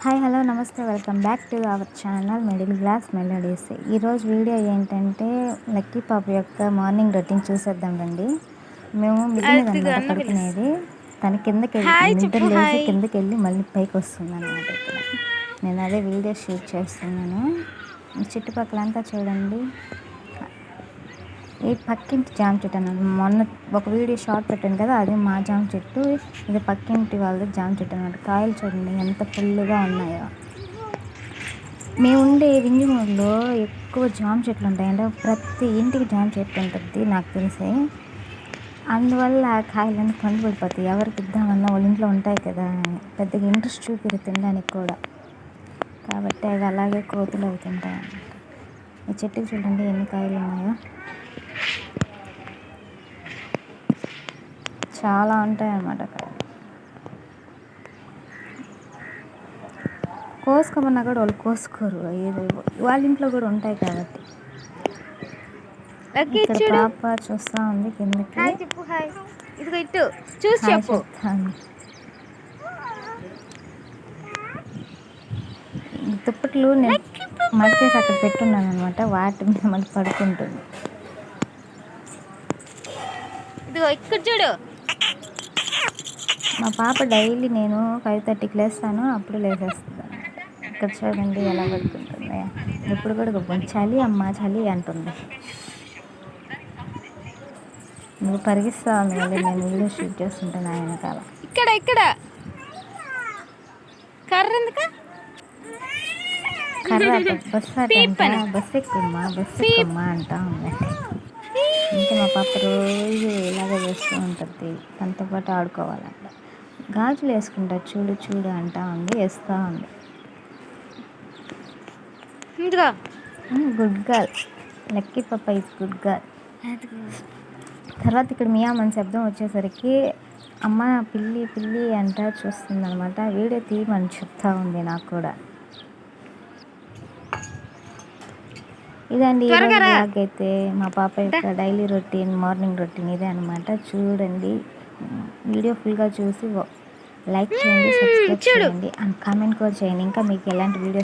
Hi hello నమస్తే welcome back to our channel middle class melodies. ఈరోజు video ఏంటంటే lucky పాప యొక్క మార్నింగ్ రొటీన్ చూసేద్దాం రండి. మేము మిద్ది మీద అనమాట పడుకునేది. తను కిందకి వెళ్ళి నిద్ర లేచి కిందకి వెళ్ళి మళ్ళీ పైకి వస్తుంది అనమాట. ఇక్కడ నేను అదే వీడియో షూట్ చేస్తున్నాను. చుట్టుపక్కలంతా చూడండి. ఈ పక్కింటి జామ చెట్టు అన్నమాట. మొన్న ఒక వీడియో షార్ట్ పెట్టాను కదా, అది మా జామ చెట్టు. ఇది పక్కింటి వాళ్ళది జామ చెట్టు అనమాట. కాయలు చూడండి ఎంత ఫుల్గా ఉన్నాయో. మేము ఉండే వింజమూరులో ఎక్కువ జామ చెట్లు ఉంటాయి. అంటే ప్రతి ఇంటికి జామ చెట్టు ఉంటుంది నాకు తెలిసి. అందువల్ల కాయలన్నీ పండు పడిపోతాయి. ఎవరికి ఇద్దామన్నా వాళ్ళ ఇంట్లో ఉంటాయి కదా, పెద్దగా ఇంట్రెస్ట్ చూపిరు తినడానికి కూడా. కాబట్టి అవి అలాగే కోతులు అవి తింటాయి అన్నమాట. ఈ చెట్టుకి చూడండి ఎన్ని కాయలు ఉన్నాయో. చాలా ఉంటాయి అన్నమాట. కోసుకోమన్నా కూడా వాళ్ళు కోసుకోరు. ఏదో వాళ్ళ ఇంట్లో కూడా ఉంటాయి కాబట్టి. ఇక్కడ పాప చూస్తూ ఉంది కిందకి. చెప్తాను. దుప్పట్లు నేను మడతేసి అక్కడ పెట్టున్నాను అనమాట. వాటి మీద మళ్ళీ పడుకుంటుంది. ఇక్కడ చూడు. మా పాప డైలీ నేను 5:30కి లేస్తాను, అప్పుడు లేసేస్తుంది అనమాట. ఇక్కడ చూడండి ఎలా పడుకుంటుంది. ఎప్పుడు కూడా చలి అమ్మ చలి అంటుంది. నువ్వు పరిగిస్తా ఉంది మళ్ళీ నేను వీడియో షూట్ చేస్తుంటాను ఆయన వెనకాల. ఇక్కడ కర్ర బస్సు బస్సు ఎక్కుమ్మా అంటా ఉందండి. ఇంకా మా పాప రోజు ఇలాగే చేస్తూ ఉంటుంది. తనతో పాటు ఆడుకోవాలంట. గాజులు వేసుకుంటారు చూడు చూడు అంటా ఉంది, వేస్తూ ఉంది. Good girl. లక్కీ పాప ఇస్ గుడ్ గర్ల్. తర్వాత ఇక్కడ మియామని శబ్దం వచ్చేసరికి అమ్మ పిల్లి పిల్లి అంటా చూస్తుంది అనమాట. వీడియో తీయమని చెప్తా ఉంది నాకు కూడా. ఇదండి బ్లాగ్ అయితే మా పాప యొక్క డైలీ రొటీన్, మార్నింగ్ రొటీన్ ఇదే అనమాట. చూడండి, వీడియో ఫుల్గా చూసి లైక్ చేయండి, సబ్స్క్రైబ్ చేయండి అండ్ కామెంట్ కూడా చేయండి. ఇంకా మీకు ఎలాంటి వీడియోస్